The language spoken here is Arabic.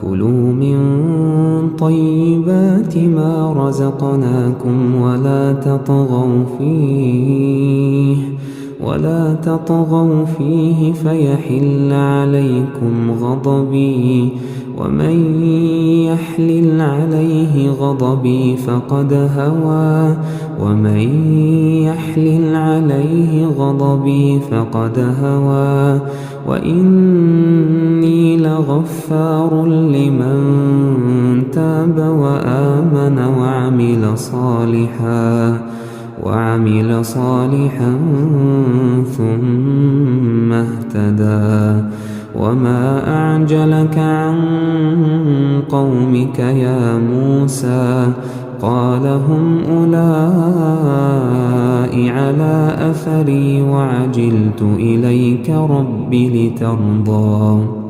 كلوا من طيبات ما رزقناكم ولا تطغوا فيه فيحل عليكم غضبي، ومن يحلل عليه غضبي فقد هوى وإني لغفار لمن تاب وآمن وعمل صالحا ثم اهتدى. وما أعجلك عن قومك يا موسى؟ قال هم أولئك على أثري وعجلت إليك رب لترضى.